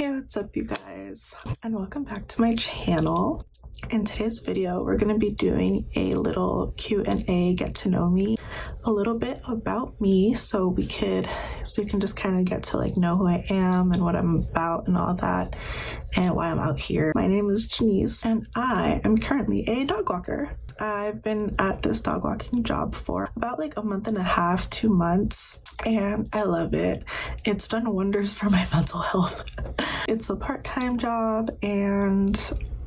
Hey, what's up you guys, and welcome back to my channel. In today's video we're going to be doing a little Q&A, get to know me, a little bit about me, so you can just kind of get to know who I am and what I'm about and all that, and why I'm out here. My name is Janice and I am currently a dog walker. I've been at this dog walking job for about a month and a half, 2 months, and I love it. It's done wonders for my mental health. It's a part-time job and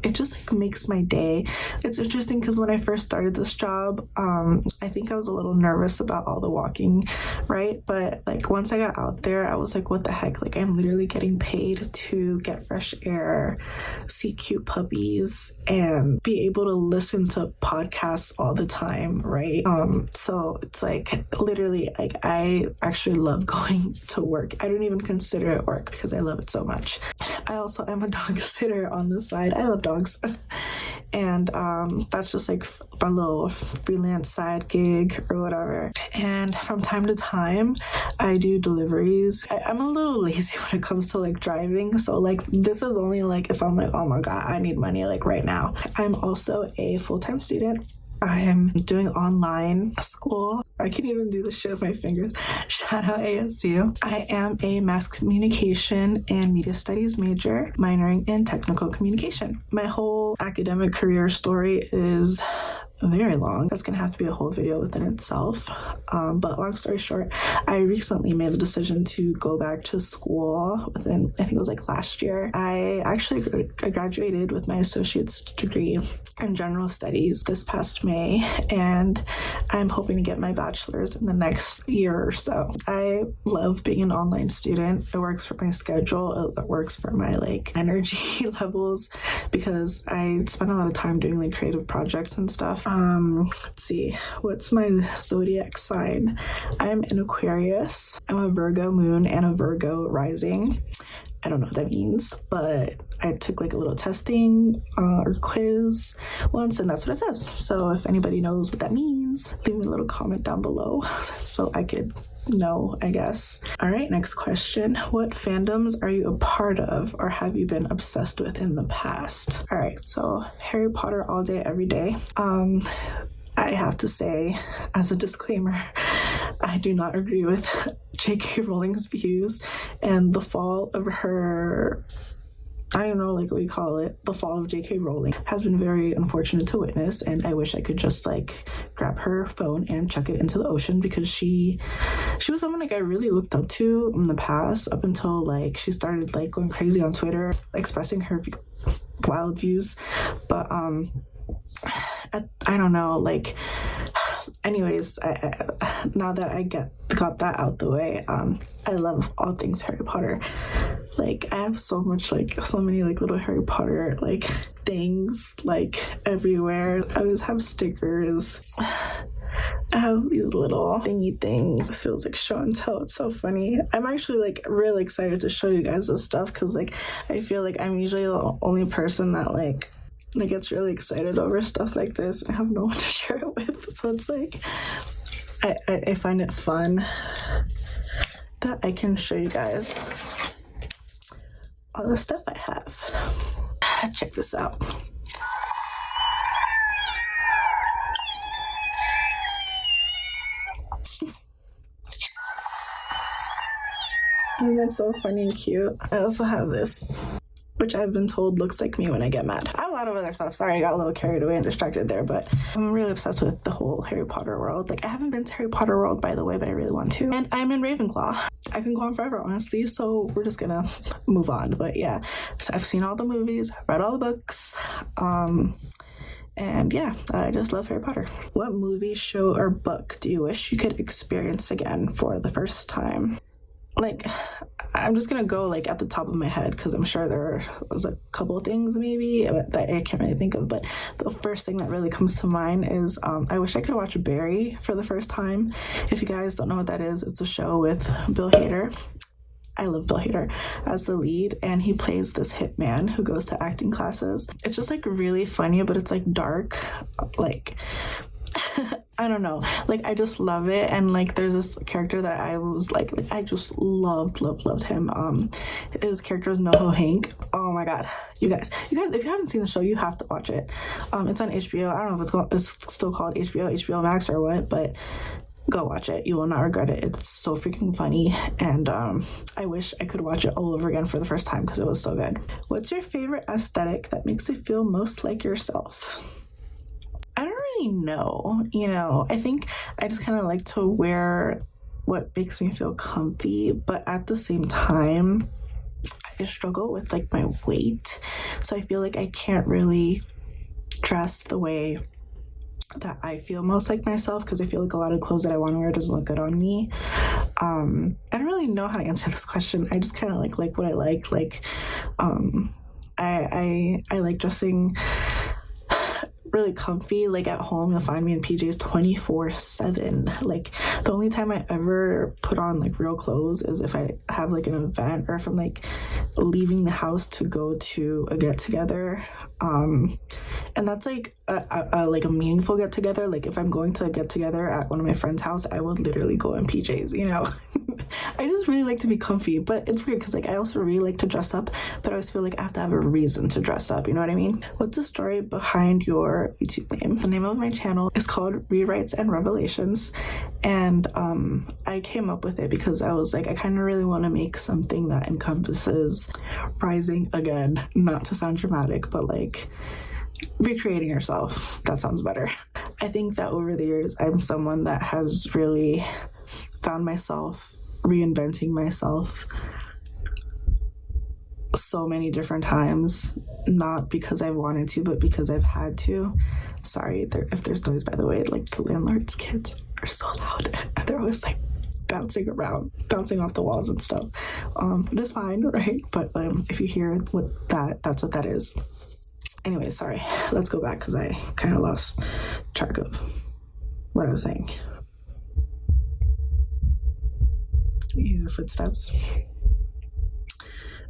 it just makes my day. It's interesting because when I first started this job, I think I was a little nervous about all the walking, right? But once I got out there, I was like, what the heck? I'm literally getting paid to get fresh air, see cute puppies, and be able to listen to podcasts all the time, right? So it's literally I actually love going to work. I don't even consider it work because I love it so much. I also am a dog sitter on the side. I love dogs. And that's just my little freelance side gig or whatever. And from time to time I do deliveries. I'm a little lazy when it comes to driving, so this is only if I'm oh my god, I need money right now. I'm also a full-time student. I am doing online school. I can even do this shit with my fingers. Shout out ASU. I am a mass communication and media studies major, minoring in technical communication. My whole academic career story is very long. That's gonna have to be a whole video within itself. But long story short, I recently made the decision to go back to school within, I think it was last year. I graduated with my associate's degree in general studies this past May, and I'm hoping to get my bachelor's in the next year or so. I love being an online student. It works for my schedule. It works for my energy levels because I spend a lot of time doing creative projects and stuff. Let's see, what's my zodiac sign? I'm an Aquarius. I'm a Virgo moon and a Virgo rising. I don't know what that means, but I took a little testing or quiz once, and that's what it says. So if anybody knows what that means, leave me a little comment down below so I could know, I guess. All right, next question. What fandoms are you a part of or have you been obsessed with in the past? All right, so Harry Potter all day, every day. I have to say, as a disclaimer, I do not agree with J.K. Rowling's views, and the fall of her, I don't know, what do you call it? The fall of J.K. Rowling has been very unfortunate to witness, and I wish I could just grab her phone and chuck it into the ocean, because she was someone I really looked up to in the past, up until she started going crazy on Twitter, expressing her wild views. But I don't know, anyways, now that I got that out the way, I love all things Harry Potter. I have so much, so many little Harry Potter things everywhere. I always have stickers. I have these little thingy things. This feels like show and tell. It's so funny. I'm actually really excited to show you guys this stuff, because I feel I'm usually the only person that gets really excited over stuff like this, and I have no one to share it with. So it's I find it fun that I can show you guys all the stuff I have. Check this out. Isn't that so funny and cute? I also have this, which I've been told looks like me when I get mad. I have a lot of other stuff. Sorry, I got a little carried away and distracted there, but I'm really obsessed with the whole Harry Potter world. I haven't been to Harry Potter world, by the way, but I really want to. And I'm in Ravenclaw. I can go on forever, honestly, so we're just gonna move on. But yeah, so I've seen all the movies, read all the books, and yeah, I just love Harry Potter. What movie, show, or book do you wish you could experience again for the first time? I'm just gonna go at the top of my head, because I'm sure there was a couple of things maybe that I can't really think of, but the first thing that really comes to mind is I wish I could watch Barry for the first time. If you guys don't know what that is, it's a show with Bill Hader. I love Bill Hader as the lead, and he plays this hitman who goes to acting classes. It's just really funny, but it's dark. I don't know, like I just love it. And like there's this character that I was like I just loved him. His character is NoHo Hank. Oh my god, you guys, if you haven't seen the show, you have to watch it. It's on HBO. I don't know if it's still called HBO Max or what, but go watch it. You will not regret it. It's so freaking funny, and I wish I could watch it all over again for the first time because it was so good. What's your favorite aesthetic that makes you feel most like yourself? I don't really know, I think I just kind of like to wear what makes me feel comfy, but at the same time, I struggle with like my weight, so I feel like I can't really dress the way that I feel most like myself, because I feel like a lot of clothes that I want to wear doesn't look good on me. I don't really know how to answer this question. I just kind of like what I like. I like dressing really comfy. Like at home, you'll find me in PJs 24/7. Like the only time I ever put on like real clothes is if I have like an event, or if I'm like leaving the house to go to a get together. And that's like a meaningful get together. Like if I'm going to a get together at one of my friends' house, I would literally go in PJs. I just really like to be comfy, but it's weird because like I also really like to dress up, but I always feel like I have to have a reason to dress up. You know what I mean? What's the story behind your YouTube name? The name of my channel is called Rewrites and Revelations, and I came up with it because I was like, I kind of really want to make something that encompasses rising again, not to sound dramatic, but like recreating yourself. That sounds better. I think that over the years, I'm someone that has really found myself reinventing myself so many different times, not because I wanted to, but because I've had to. Sorry if there's noise, by the way. Like the landlord's kids are so loud and they're always like bouncing around, bouncing off the walls and stuff. It's fine, right? But if you hear that's what that is. Anyway, sorry, let's go back because I kind of lost track of what I was saying. You hear footsteps.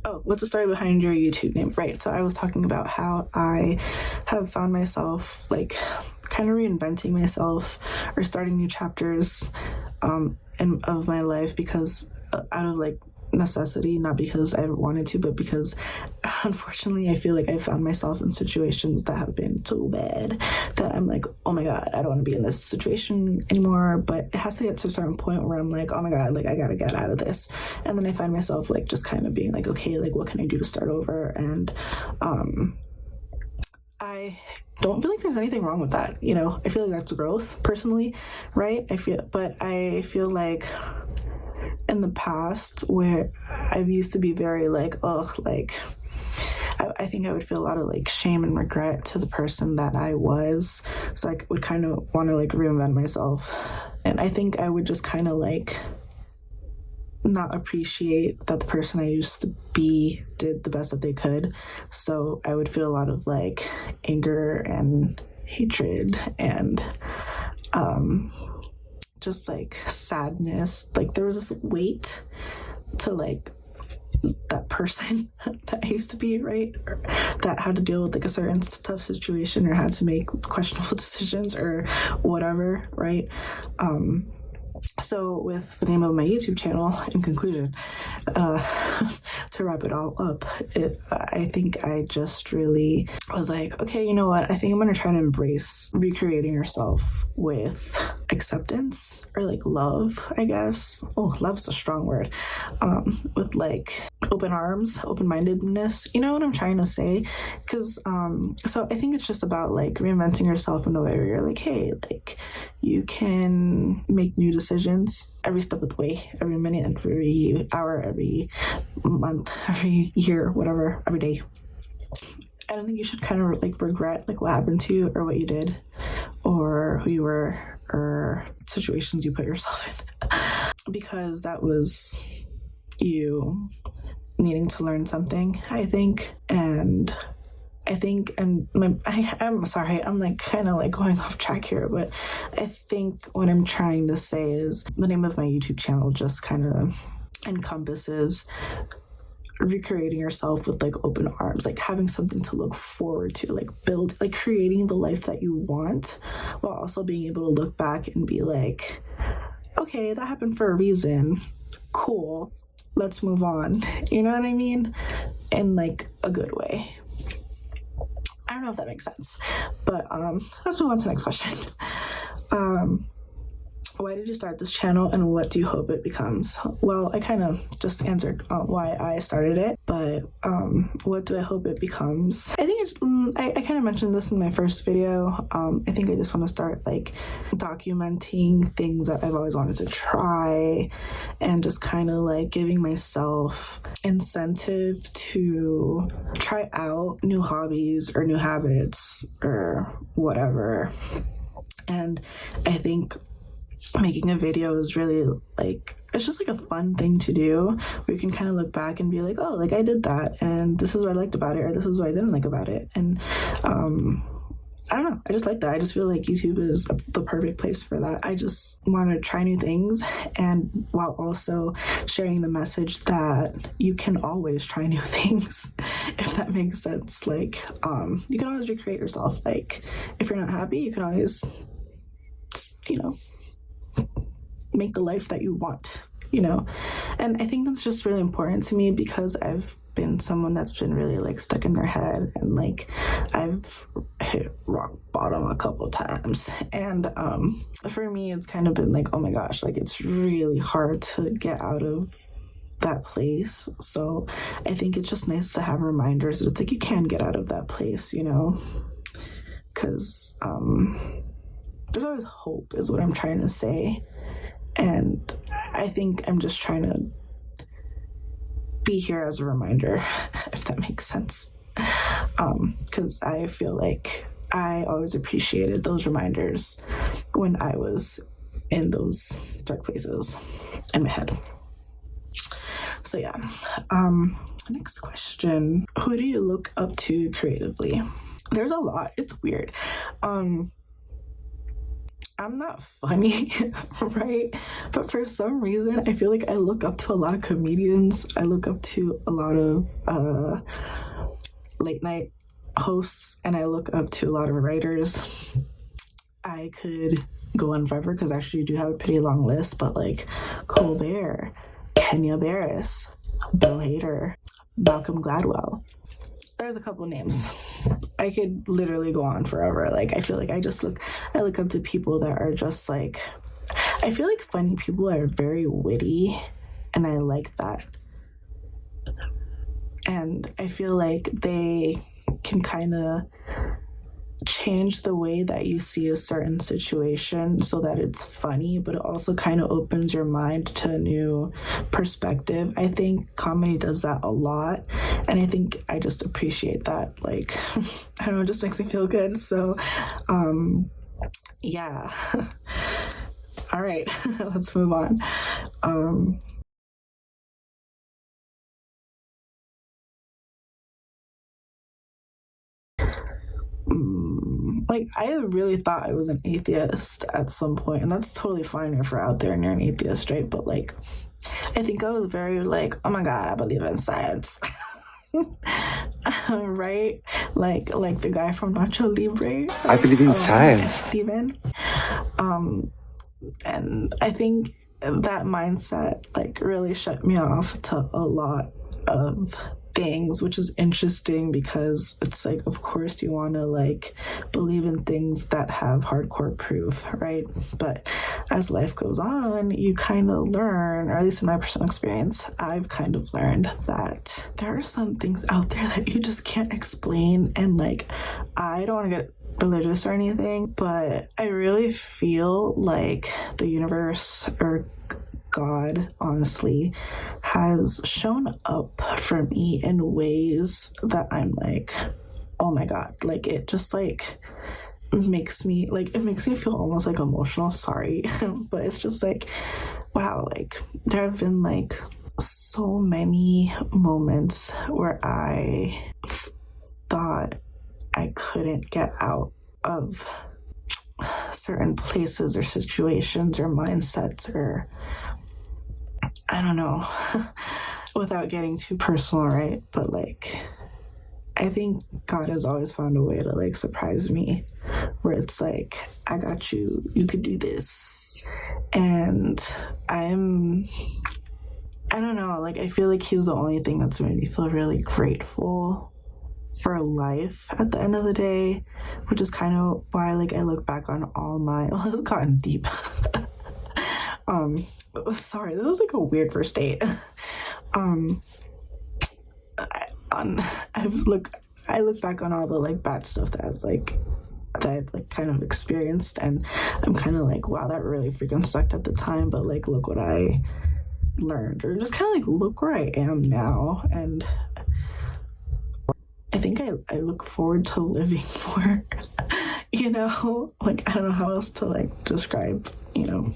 Oh, what's the story behind your YouTube name? Right, so I was talking about how I have found myself like kind of reinventing myself or starting new chapters of my life because out of like necessity, not because I wanted to, but because unfortunately I feel like I found myself in situations that have been so bad that I'm like, oh my god, I don't want to be in this situation anymore. But it has to get to a certain point where I'm like, oh my god, like I gotta get out of this. And then I find myself like just kind of being like, okay, like what can I do to start over? And I don't feel like there's anything wrong with that. I feel like that's growth personally, right? I feel like in the past where I've used to be very like, I think I would feel a lot of like shame and regret to the person that I was. So I would kind of want to like reinvent myself. And I think I would just kind of like not appreciate that the person I used to be did the best that they could. So I would feel a lot of like anger and hatred and just like sadness. Like there was this weight to like that person that I used to be, right? Or that had to deal with like a certain tough situation or had to make questionable decisions or whatever, right? So with the name of my YouTube channel, in conclusion, to wrap it all up, I think I just really was like, okay, you know what? I think I'm going to try to embrace recreating yourself with acceptance or like love, I guess. Oh, love's a strong word. With like open arms, open-mindedness. You know what I'm trying to say? Because, so I think it's just about like reinventing yourself in a way where you're like, hey, like you can make new decisions every step of the way, every minute, every hour, every month, every year, whatever, every day. I don't think you should kind of like regret like what happened to you or what you did or who you were or situations you put yourself in, because that was you needing to learn something, I think. And I'm sorry, I'm like kind of like going off track here, but I think what I'm trying to say is the name of my YouTube channel just kind of encompasses recreating yourself with like open arms, like having something to look forward to, like build, like creating the life that you want, while also being able to look back and be like, okay, that happened for a reason. Cool. Let's move on. You know what I mean? In like a good way. I don't know if that makes sense, but let's move on to the next question. Why did you start this channel and what do you hope it becomes? Well, I kind of just answered why I started it, but what do I hope it becomes? I think I kind of mentioned this in my first video. I think I just want to start like documenting things that I've always wanted to try, and just kind of like giving myself incentive to try out new hobbies or new habits or whatever. And I think making a video is really like, it's just like a fun thing to do, where you can kind of look back and be like, oh, like I did that and this is what I liked about it, or this is what I didn't like about it. And I don't know, I just like that. I just feel like YouTube is the perfect place for that. I just want to try new things, and while also sharing the message that you can always try new things, if that makes sense. Like you can always recreate yourself. Like if you're not happy, you can always, you know, make the life that you want, you know. And I think that's just really important to me, because I've been someone that's been really like stuck in their head, and like I've hit rock bottom a couple times, and for me it's kind of been like, oh my gosh, like it's really hard to get out of that place. So I think it's just nice to have reminders that it's like you can get out of that place, you know, because there's always hope is what I'm trying to say. And I think I'm just trying to be here as a reminder, if that makes sense. Because I feel like I always appreciated those reminders when I was in those dark places in my head. So yeah. Next question. Who do you look up to creatively? There's a lot. It's weird. I'm not funny, right? But for some reason, I feel like I look up to a lot of comedians. I look up to a lot of late night hosts, and I look up to a lot of writers. I could go on forever because I actually do have a pretty long list, but like Colbert, Kenya Barris, Bill Hader, Malcolm Gladwell. There's a couple names. I could literally go on forever. Like I feel like I look up to people that are just like, I feel like funny people are very witty, and I like that. And I feel like they can kind of change the way that you see a certain situation so that it's funny, but it also kind of opens your mind to a new perspective. I think comedy does that a lot, and I think I just appreciate that. Like I don't know, it just makes me feel good. So yeah. All right. Let's move on. Like I really thought I was an atheist at some point, and that's totally fine if you're out there and you're an atheist, right? But like I think I was very like, oh my god, I believe in science. Right? Like the guy from Nacho Libre. I believe in science. Steven. And I think that mindset like really shut me off to a lot of things, which is interesting because it's like, of course you want to like believe in things that have hardcore proof, right? But as life goes on, you kind of learn, or at least in my personal experience, I've kind of learned that there are some things out there that you just can't explain. And like, I don't want to get religious or anything, but I really feel like the universe, or God, honestly, has shown up for me in ways that I'm like, oh my god, like it just like makes me feel almost like emotional. Sorry. But it's just like, wow, like there have been like so many moments where I thought I couldn't get out of certain places or situations or mindsets, or I don't know. without getting too personal, right? But like, I think God has always found a way to like surprise me, where it's like, I got you, you could do this. And I don't know, like I feel like he's the only thing that's made me feel really grateful for life at the end of the day, which is kind of why like I look back on all my, well, it's gotten deep. Sorry, this was like a weird first date. I look back on all the like bad stuff that I've like kind of experienced, and I'm kind of like, wow, that really freaking sucked at the time, but like look what I learned, or just kind of like look where I am now. And I think I look forward to living more. You know, like I don't know how else to like describe, you know,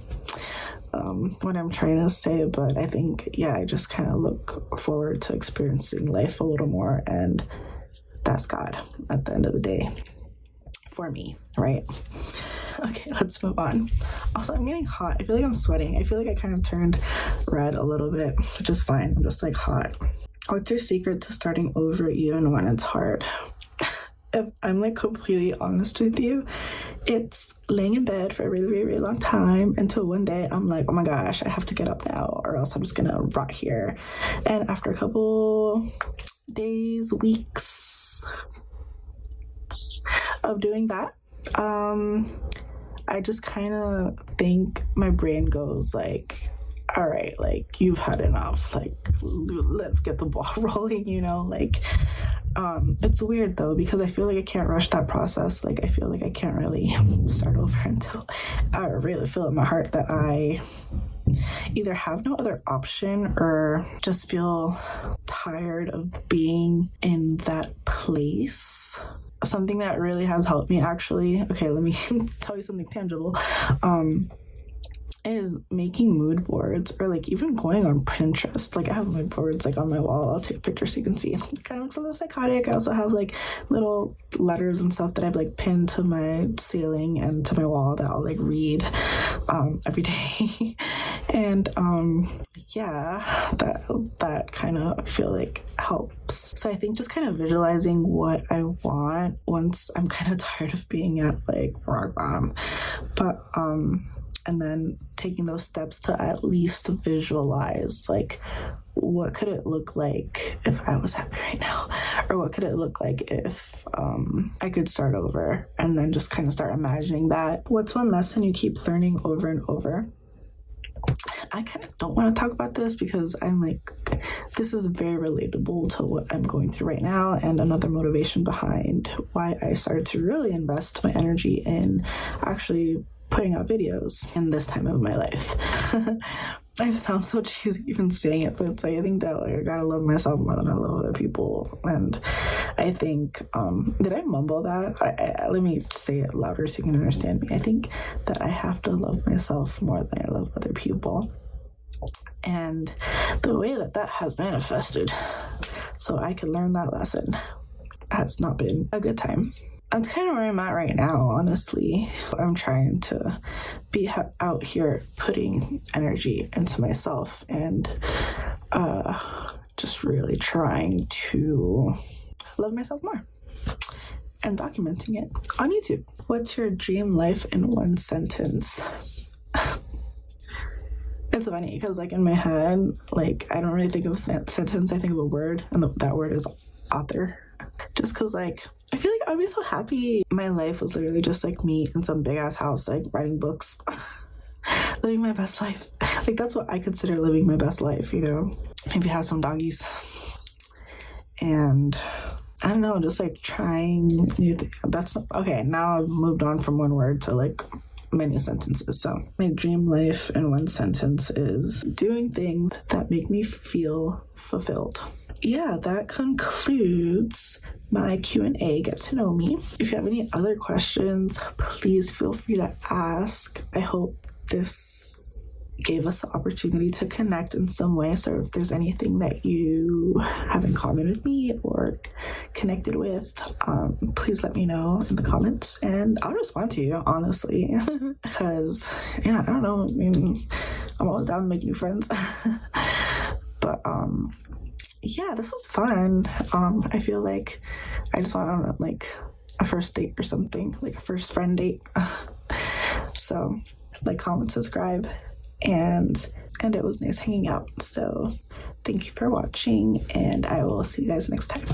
what I'm trying to say, but I think, yeah, I just kind of look forward to experiencing life a little more, and that's God at the end of the day for me, right? Okay, let's move on. Also, I'm getting hot. I feel like I'm sweating. I feel like I kind of turned red a little bit, which is fine. I'm just like hot. What's your secret to starting over even when it's hard? If I'm like completely honest with you, it's laying in bed for a really, really, really long time until one day I'm like, oh my gosh, I have to get up now or else I'm just gonna rot here. And after a couple days, weeks of doing that, I just kind of think my brain goes like, all right, like you've had enough, like let's get the ball rolling, you know, like it's weird though, because I feel like I can't rush that process. Like I feel like I can't really start over until I really feel in my heart that I either have no other option or just feel tired of being in that place. Something that really has helped me, actually, okay, let me tell you something tangible, is making mood boards, or like even going on Pinterest. Like I have mood boards like on my wall. I'll take pictures so you can see. It kind of looks a little psychotic. I also have like little letters and stuff that I've like pinned to my ceiling and to my wall that I'll like read every day. And yeah, that kind of feel like helps. So I think just kind of visualizing what I want once I'm kind of tired of being at like rock bottom, but and then taking those steps to at least visualize, like, what could it look like if I was happy right now? Or what could it look like if I could start over? And then just kind of start imagining that. What's one lesson you keep learning over and over? I kind of don't want to talk about this because I'm like, this is very relatable to what I'm going through right now, and another motivation behind why I started to really invest my energy in actually putting out videos in this time of my life. I sound so cheesy even saying it, but it's like, I think that like I gotta love myself more than I love other people. And I think, did I mumble that? Let me say it louder so you can understand me. I think that I have to love myself more than I love other people. And the way that has manifested so I could learn that lesson has not been a good time. That's kind of where I'm at right now, honestly. I'm trying to be out here putting energy into myself and just really trying to love myself more and documenting it on YouTube. What's your dream life in one sentence? It's funny because like in my head, like I don't really think of that sentence. I think of a word, and that word is author. Just because like I feel like I'd be so happy my life was literally just like me in some big ass house, like writing books, living my best life. Like that's what I consider living my best life, you know. Maybe have some doggies and I don't know, just like trying new things. That's okay. Now I've moved on from one word to like many sentences. So my dream life in one sentence is doing things that make me feel fulfilled. Yeah, that concludes my Q&A, get to know me. If you have any other questions, please feel free to ask. I hope this gave us the opportunity to connect in some way. So if there's anything that you have in common with me or connected with, please let me know in the comments and I'll respond to you, honestly. Because, yeah, I don't know. I mean, I'm always down to make new friends. But But yeah, this was fun. I feel like I just went on like a first date or something, like a first friend date. So like, comment, subscribe, and it was nice hanging out. So thank you for watching, and I will see you guys next time.